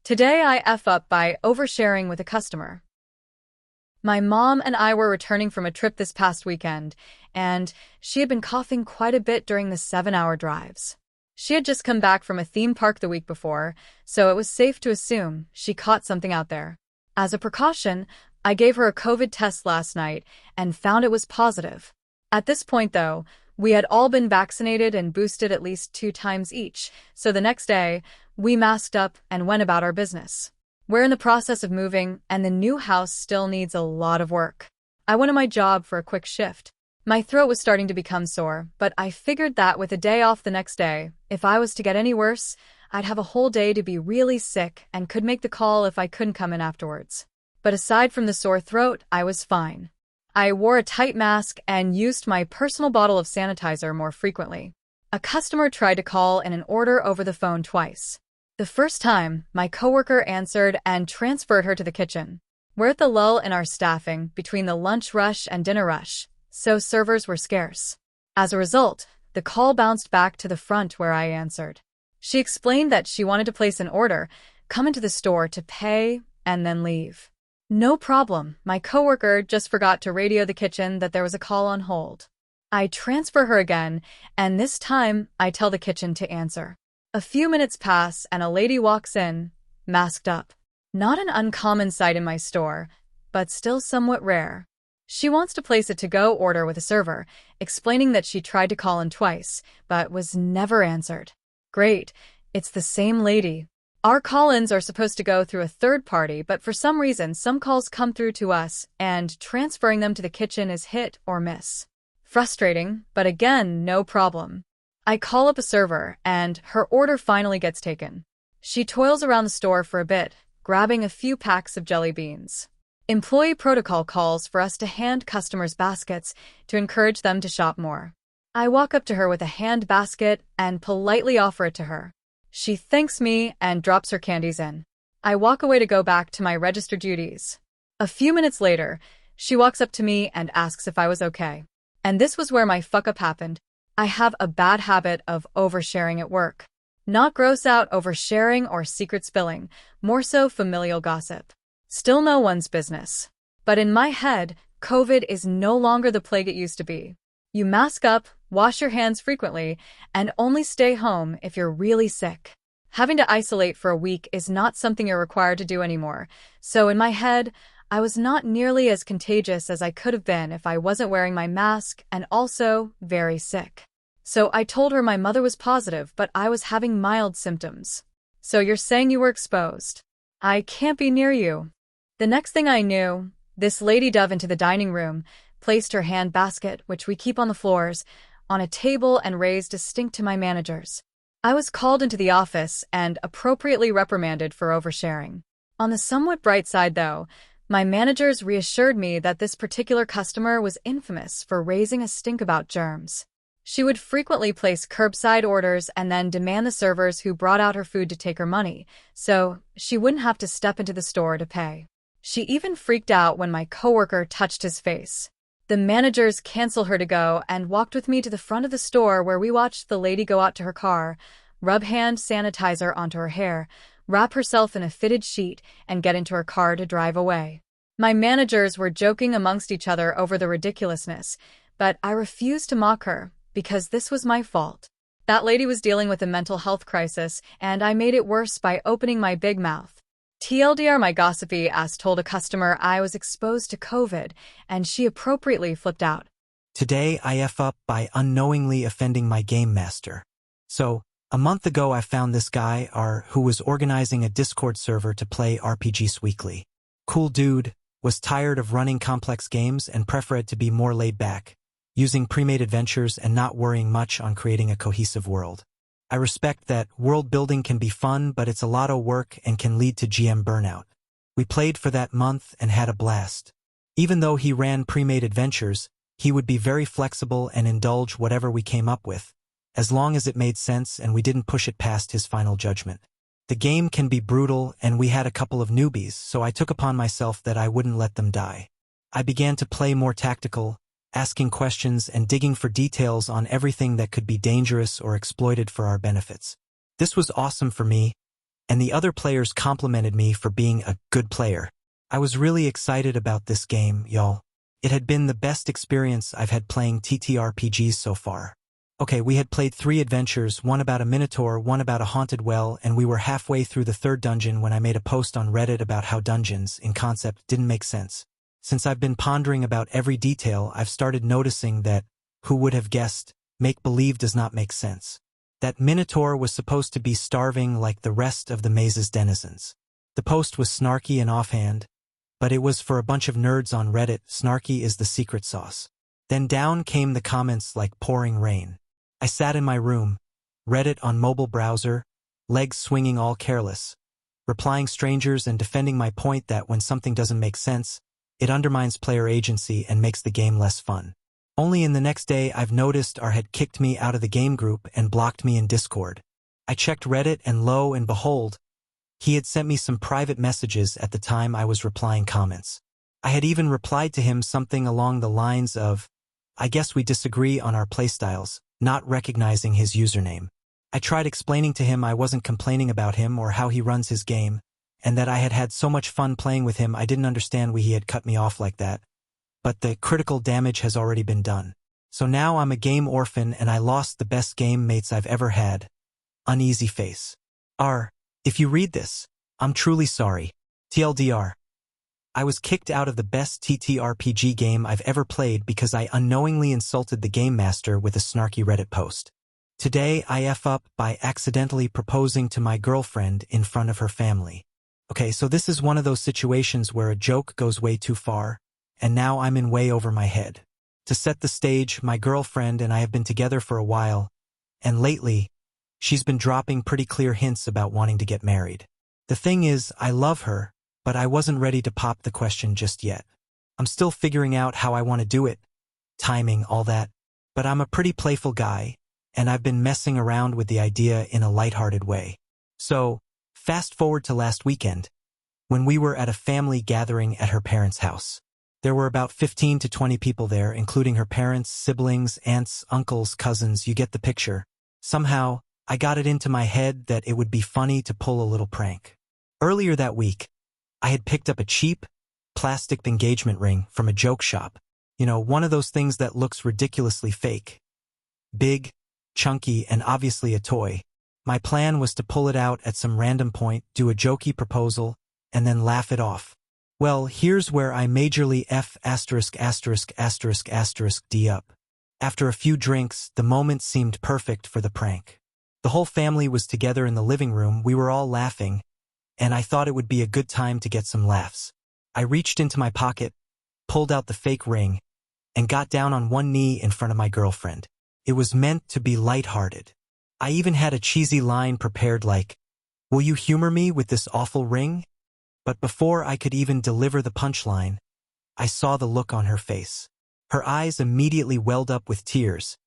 Today I F up by oversharing with a customer. My mom and I were returning from a trip this past weekend, and she had been coughing quite a bit during the 7-hour drives. She had just come back from a theme park the week before, so it was safe to assume she caught something out there. As a precaution, I gave her a COVID test last night and found it was positive. At this point, though, we had all been vaccinated and boosted at least 2 times each, so the next day, we masked up and went about our business. We're in the process of moving, and the new house still needs a lot of work. I went to my job for a quick shift. My throat was starting to become sore, but I figured that with a day off the next day, if I was to get any worse, I'd have a whole day to be really sick and could make the call if I couldn't come in afterwards. But aside from the sore throat, I was fine. I wore a tight mask and used my personal bottle of sanitizer more frequently. A customer tried to call in an order over the phone twice. The first time, my coworker answered and transferred her to the kitchen. We're at the lull in our staffing between the lunch rush and dinner rush, so servers were scarce. As a result, the call bounced back to the front where I answered. She explained that she wanted to place an order, come into the store to pay, and then leave. No problem, my coworker just forgot to radio the kitchen that there was a call on hold. I transfer her again, and this time I tell the kitchen to answer. A few minutes pass and a lady walks in, masked up. Not an uncommon sight in my store, but still somewhat rare. She wants to place a to-go order with a server, explaining that she tried to call in twice, but was never answered. Great, it's the same lady. Our call-ins are supposed to go through a third party, but for some reason some calls come through to us, and transferring them to the kitchen is hit or miss. Frustrating, but again, no problem. I call up a server, and her order finally gets taken. She toils around the store for a bit, grabbing a few packs of jelly beans. Employee protocol calls for us to hand customers baskets to encourage them to shop more. I walk up to her with a hand basket and politely offer it to her. She thanks me and drops her candies in. I walk away to go back to my register duties. A few minutes later, she walks up to me and asks if I was okay. And this was where my fuck-up happened. I have a bad habit of oversharing at work. Not gross out oversharing or secret spilling, more so familial gossip. Still no one's business. But in my head, COVID is no longer the plague it used to be. You mask up, wash your hands frequently, and only stay home if you're really sick. Having to isolate for a week is not something you're required to do anymore, so in my head, I was not nearly as contagious as I could have been if I wasn't wearing my mask and also very sick. So I told her my mother was positive, but I was having mild symptoms. So you're saying you were exposed? I can't be near you. The next thing I knew, this lady dove into the dining room, placed her hand basket, which we keep on the floors, on a table and raised a stink to my managers. I was called into the office and appropriately reprimanded for oversharing. On the somewhat bright side, though, my managers reassured me that this particular customer was infamous for raising a stink about germs. She would frequently place curbside orders and then demand the servers who brought out her food to take her money, so she wouldn't have to step into the store to pay. She even freaked out when my coworker touched his face. The managers canceled her to go and walked with me to the front of the store where we watched the lady go out to her car, rub hand sanitizer onto her hair, wrap herself in a fitted sheet, and get into her car to drive away. My managers were joking amongst each other over the ridiculousness, but I refused to mock her because this was my fault. That lady was dealing with a mental health crisis, and I made it worse by opening my big mouth. TLDR, my gossipy ass told a customer I was exposed to COVID, and she appropriately flipped out. Today I F up by unknowingly offending my game master. So, a month ago I found this guy, who was organizing a Discord server to play RPGs weekly. Cool dude, was tired of running complex games and preferred to be more laid back, using pre-made adventures and not worrying much on creating a cohesive world. I respect that world building can be fun, but it's a lot of work and can lead to GM burnout. We played for that month and had a blast. Even though he ran pre-made adventures, he would be very flexible and indulge whatever we came up with, as long as it made sense and we didn't push it past his final judgment. The game can be brutal, and we had a couple of newbies, so I took upon myself that I wouldn't let them die. I began to play more tactical, asking questions and digging for details on everything that could be dangerous or exploited for our benefits. This was awesome for me, and the other players complimented me for being a good player. I was really excited about this game, y'all. It had been the best experience I've had playing TTRPGs so far. Okay, we had played 3 adventures, one about a minotaur, one about a haunted well, and we were halfway through the 3rd dungeon when I made a post on Reddit about how dungeons, in concept, didn't make sense. Since I've been pondering about every detail, I've started noticing that, who would have guessed, make-believe does not make sense. That minotaur was supposed to be starving like the rest of the maze's denizens. The post was snarky and offhand, but it was for a bunch of nerds on Reddit. Snarky is the secret sauce. Then down came the comments like pouring rain. I sat in my room, Reddit on mobile browser, legs swinging all careless, replying strangers and defending my point that when something doesn't make sense, it undermines player agency and makes the game less fun. Only in the next day I've noticed R had kicked me out of the game group and blocked me in Discord. I checked Reddit and lo and behold, he had sent me some private messages at the time I was replying comments. I had even replied to him something along the lines of, I guess we disagree on our playstyles, not recognizing his username. I tried explaining to him I wasn't complaining about him or how he runs his game, and that I had had so much fun playing with him I didn't understand why he had cut me off like that. But the critical damage has already been done. So now I'm a game orphan and I lost the best game mates I've ever had. Uneasy face. If you read this, I'm truly sorry. TLDR. I was kicked out of the best TTRPG game I've ever played because I unknowingly insulted the game master with a snarky Reddit post. Today I F up by accidentally proposing to my girlfriend in front of her family. Okay, so this is one of those situations where a joke goes way too far, and now I'm in way over my head. To set the stage, my girlfriend and I have been together for a while, and lately, she's been dropping pretty clear hints about wanting to get married. The thing is, I love her, but I wasn't ready to pop the question just yet. I'm still figuring out how I want to do it, timing, all that, but I'm a pretty playful guy, and I've been messing around with the idea in a lighthearted way. So, fast forward to last weekend, when we were at a family gathering at her parents' house. There were about 15 to 20 people there, including her parents, siblings, aunts, uncles, cousins, you get the picture. Somehow, I got it into my head that it would be funny to pull a little prank. Earlier that week, I had picked up a cheap, plastic engagement ring from a joke shop. You know, one of those things that looks ridiculously fake. Big, chunky, and obviously a toy. My plan was to pull it out at some random point, do a jokey proposal, and then laugh it off. Well, here's where I majorly D up. After a few drinks, the moment seemed perfect for the prank. The whole family was together in the living room, we were all laughing, and I thought it would be a good time to get some laughs. I reached into my pocket, pulled out the fake ring, and got down on one knee in front of my girlfriend. It was meant to be lighthearted. I even had a cheesy line prepared like, "Will you humor me with this awful ring?" But before I could even deliver the punchline, I saw the look on her face. Her eyes immediately welled up with tears,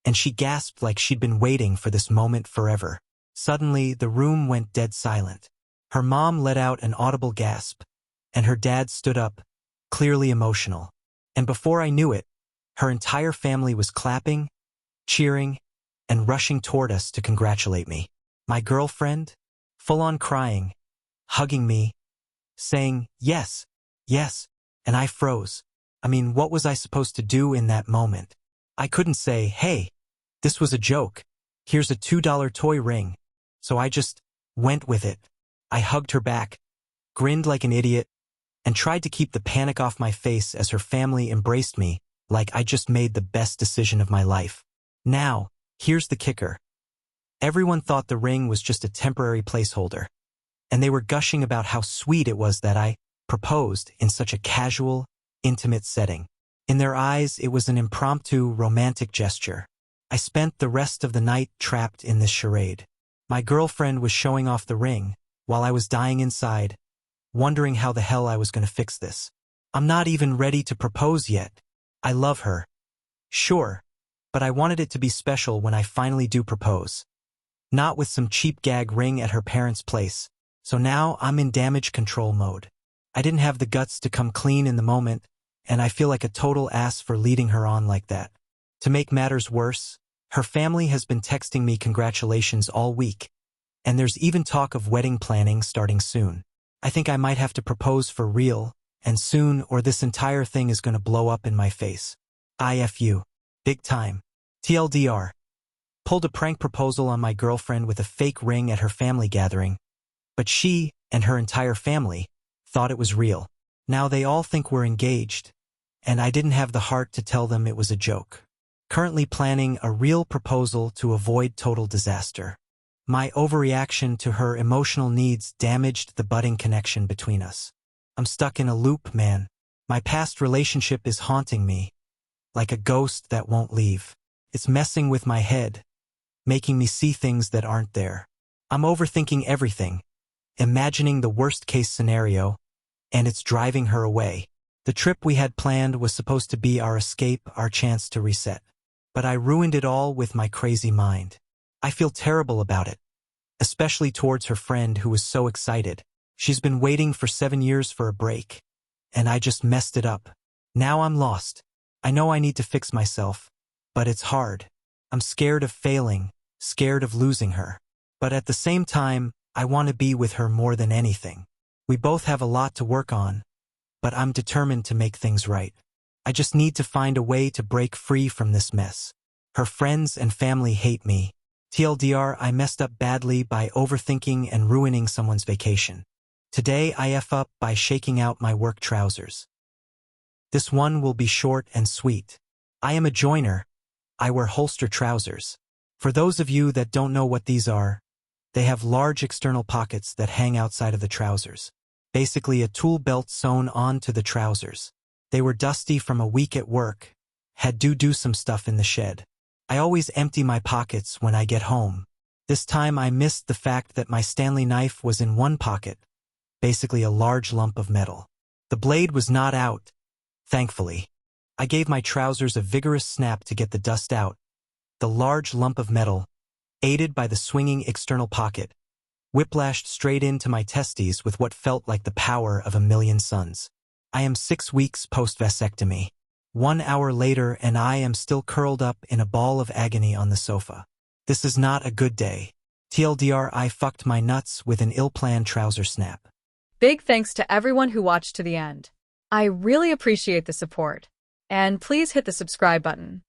and she gasped like she'd been waiting for this moment forever. Suddenly, the room went dead silent. Her mom let out an audible gasp, and her dad stood up, clearly emotional. And before I knew it, her entire family was clapping, cheering, and rushing toward us to congratulate me. My girlfriend, full on crying, hugging me, saying, yes, yes, and I froze. I mean, what was I supposed to do in that moment? I couldn't say, hey, this was a joke. Here's a $2 toy ring. So I just went with it. I hugged her back, grinned like an idiot, and tried to keep the panic off my face as her family embraced me like I just made the best decision of my life. Now, here's the kicker. Everyone thought the ring was just a temporary placeholder, and they were gushing about how sweet it was that I proposed in such a casual, intimate setting. In their eyes, it was an impromptu, romantic gesture. I spent the rest of the night trapped in this charade. My girlfriend was showing off the ring, while I was dying inside, wondering how the hell I was going to fix this. I'm not even ready to propose yet. I love her. Sure, but I wanted it to be special when I finally do propose. Not with some cheap gag ring at her parents' place. So now I'm in damage control mode. I didn't have the guts to come clean in the moment, and I feel like a total ass for leading her on like that. To make matters worse, her family has been texting me congratulations all week, And there's even talk of wedding planning starting soon. I think I might have to propose for real, and soon, or this entire thing is gonna blow up in my face. IFU. Big time. TLDR. Pulled a prank proposal on my girlfriend with a fake ring at her family gathering, but she, and her entire family, thought it was real. Now they all think we're engaged, and I didn't have the heart to tell them it was a joke. Currently planning a real proposal to avoid total disaster. My overreaction to her emotional needs damaged the budding connection between us. I'm stuck in a loop, man. My past relationship is haunting me, like a ghost that won't leave. It's messing with my head, making me see things that aren't there. I'm overthinking everything, imagining the worst-case scenario, and it's driving her away. The trip we had planned was supposed to be our escape, our chance to reset. But I ruined it all with my crazy mind. I feel terrible about it, especially towards her friend who was so excited. She's been waiting for 7 years for a break, and I just messed it up. Now I'm lost. I know I need to fix myself, but it's hard. I'm scared of failing, scared of losing her. But at the same time, I want to be with her more than anything. We both have a lot to work on, but I'm determined to make things right. I just need to find a way to break free from this mess. Her friends and family hate me. TLDR, I messed up badly by overthinking and ruining someone's vacation. Today I F up by shaking out my work trousers. This one will be short and sweet. I am a joiner. I wear holster trousers. For those of you that don't know what these are, they have large external pockets that hang outside of the trousers. Basically a tool belt sewn onto the trousers. They were dusty from a week at work. Had to do some stuff in the shed. I always empty my pockets when I get home. This time I missed the fact that my Stanley knife was in one pocket, basically a large lump of metal. The blade was not out, thankfully. I gave my trousers a vigorous snap to get the dust out. The large lump of metal, aided by the swinging external pocket, whiplashed straight into my testes with what felt like the power of a million suns. I am 6 weeks post-vasectomy. 1 hour later and I am still curled up in a ball of agony on the sofa. This is not a good day. TLDR, I fucked my nuts with an ill-planned trouser snap. Big thanks to everyone who watched to the end. I really appreciate the support. And please hit the subscribe button.